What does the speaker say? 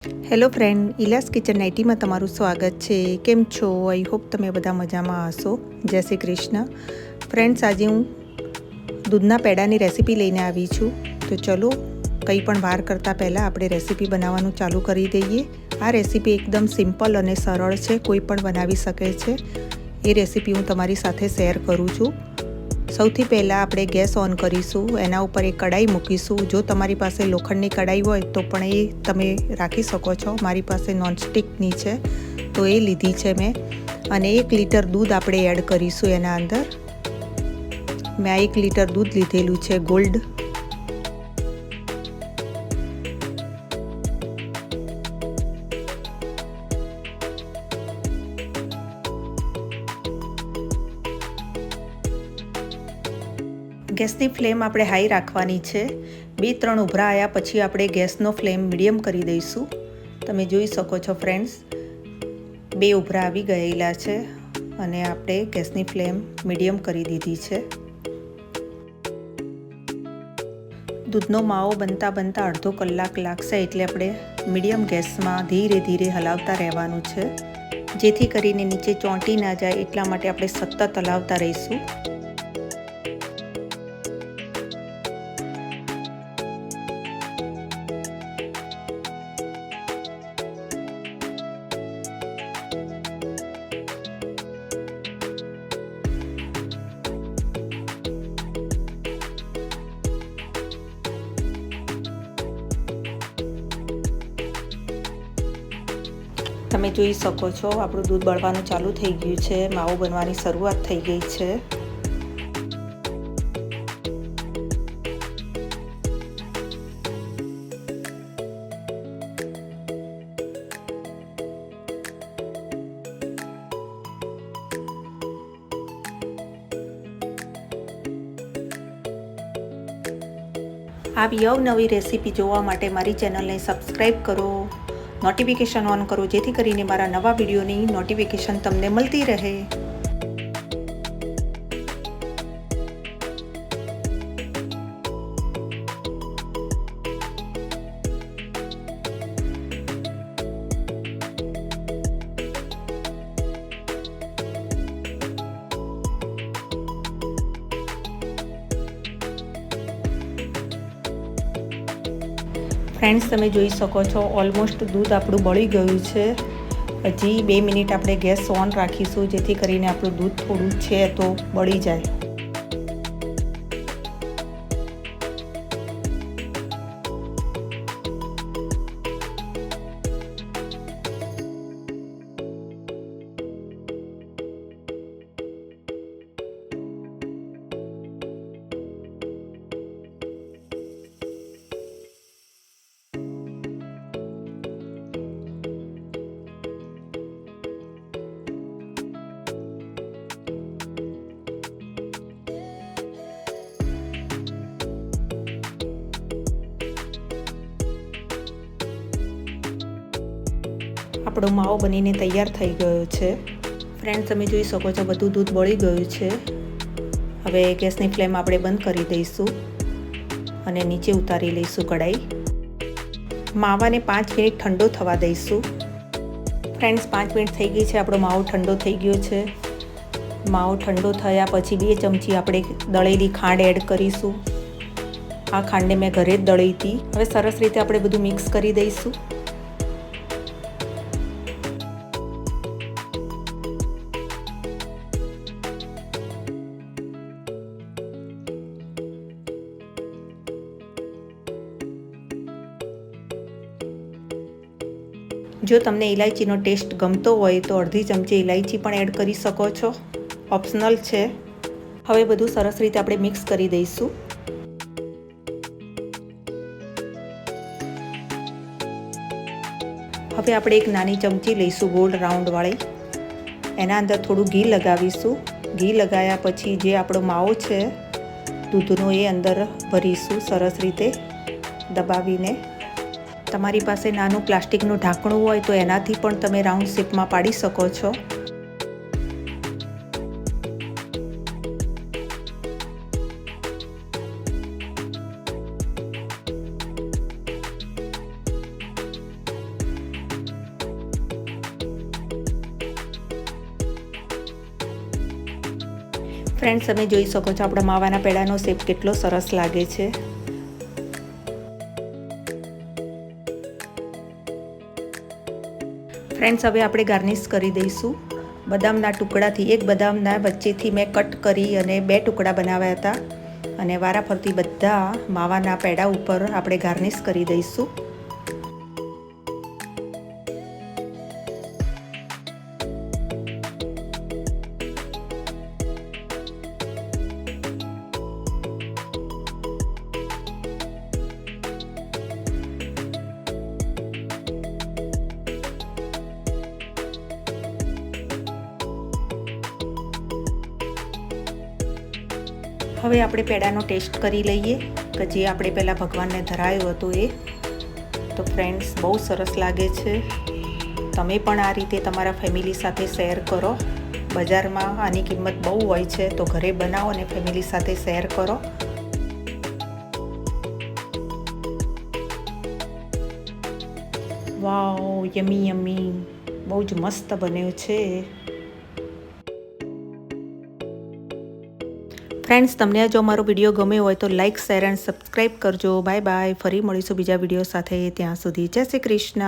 Hello friend, ઇલાસ kitchen 90 માં તમારું સ્વાગત છે. કેમ છો? આઈ હોપ તમે બધા મજામાં હશો. જય શ્રી કૃષ્ણ. ફ્રેન્ડ્સ, આજે હું દૂધના પેડાની રેસીપી લઈને આવી છું. તો ચલો કંઈ પણ વાર કરતાં પહેલાં આપણે રેસીપી બનાવવાનું ચાલુ કરી દઈએ. આ રેસીપી એકદમ સિમ્પલ અને સરળ છે, કોઈ પણ બનાવી શકે છે. એ રેસીપી હું તમારી સાથે શેર કરું છું. સૌથી પહેલાં આપણે ગેસ ઓન કરીશું, એના ઉપર એક કડાઈ મૂકીશું. જો તમારી પાસે લોખંડની કડાઈ હોય તો પણ એ તમે રાખી શકો છો. મારી પાસે નોનસ્ટિકની છે તો એ લીધી છે મેં. અને 1 લીટર દૂધ આપણે એડ કરીશું એના અંદર. મેં 1 લીટર દૂધ લીધેલું છે ગોલ્ડ. ગેસની ફ્લેમ આપણે હાઈ રાખવાની છે. 2-3 ઉભરા આવ્યા પછી આપણે ગેસનો ફ્લેમ મીડિયમ કરી દઈશું. તમે જોઈ શકો છો ફ્રેન્ડ્સ, 2 ઉભરા આવી ગયેલા છે અને આપણે ગેસની ફ્લેમ મીડિયમ કરી દીધી છે. દૂધનો માવો બનતા અડધો કલાક લાગશે, એટલે આપણે મીડિયમ ગેસમાં ધીરે ધીરે હલાવતા રહેવાનું છે, જેથી કરીને નીચે ચોંટી ના જાય. એટલા માટે આપણે સતત હલાવતા રહીશું. તમે જોઈ શકો છો આપણું દૂધ બળવાનું ચાલુ થઈ ગયું છે, માવો બનવાની શરૂઆત થઈ ગઈ છે. આવી અવનવી રેસીપી જોવા માટે મારી ચેનલને સબસ્ક્રાઈબ કરો, નોટિફિકેશન ઓન કરો, જેથી કરીને મારા નવા વિડીયોની નોટિફિકેશન તમને મળતી રહે. ફ્રેન્ડ્સ, તમે જોઈ શકો છો ઓલમોસ્ટ દૂધ આપણું બળી ગયું છે. હજી 2 મિનિટ આપણે ગેસ ઓન રાખીશું, જેથી કરીને આપણું દૂધ થોડું છે તો બળી જાય. આપણો માવો બનીને તૈયાર થઈ ગયો છે. ફ્રેન્ડ, તમે જોઈ શકો છો બધું દૂધ બળી ગયું છે. હવે ગેસની ફ્લેમ આપણે બંધ કરી દઈશું અને નીચે ઉતારી લઈશું કડાઈ. માવાને 5 મિનિટ ઠંડો થવા દઈશું. ફ્રેન્ડ્સ, 5 મિનિટ થઈ ગઈ છે, આપણો માવો ઠંડો થઈ ગયો છે. માવો ઠંડો થયા પછી 2 ચમચી આપણે દળેલી ખાંડ એડ કરીશું. આ ખાંડને મેં ઘરે જ દળી હતી. હવે સરસ રીતે આપણે બધું મિક્સ કરી દઈશું. જો તમને ઇલાયચીનો ટેસ્ટ ગમતો હોય તો અડધી ચમચી ઇલાયચી પણ એડ કરી શકો છો, ઓપ્શનલ છે. હવે બધું સરસ રીતે આપણે મિક્સ કરી દઈશું. હવે આપણે એક નાની ચમચી લઈશું ગોળ રાઉન્ડવાળી. એના અંદર થોડું ઘી લગાવીશું. ઘી લગાવ્યા પછી જે આપણો માવો છે દૂધનો, એ અંદર ભરીશું સરસ રીતે દબાવીને. તમારી પાસે નાનું પ્લાસ્ટિકનું ઢાંકણું હોય તો એનાથી પણ તમે રાઉન્ડ શેપમાં પાડી શકો છો. ફ્રેન્ડ્સ, તમે જોઈ શકો છો આપણા માવાના પેડાનો શેપ કેટલો સરસ લાગે છે. ફ્રેન્ડ્સ, હવે આપણે ગાર્નિશ કરી દઈશું બદામના ટુકડાથી. એક બદામના વચ્ચેથી મેં કટ કરી અને 2 ટુકડા બનાવ્યા હતા અને વારાફરતી બધા માવાના પેડા ઉપર આપણે ગાર્નિશ કરી દઈશું. હવે આપણે પેડાનો ટેસ્ટ કરી લઈએ કે જે આપણે પહેલાં ભગવાનને ધરાયું હતું એ. તો ફ્રેન્ડ્સ, બહુ સરસ લાગે છે. તમે પણ આ રીતે તમારા ફેમિલી સાથે શેર કરો. બજારમાં આની કિંમત બહુ હોય છે, તો ઘરે બનાવો અને ફેમિલી સાથે શેર કરો. વાવ, યમી યમી, બહુ જ મસ્ત બન્યું છે. ફ્રેન્ડ્સ, તમને જો મારો વિડીયો ગમ્યો હોય તો લાઇક, શેર એન્ડ સબસ્ક્રાઈબ કરજો. Bye bye. ફરી મળીશું બીજા વિડીયો સાથે. ત્યાં સુધી જય શ્રી કૃષ્ણ.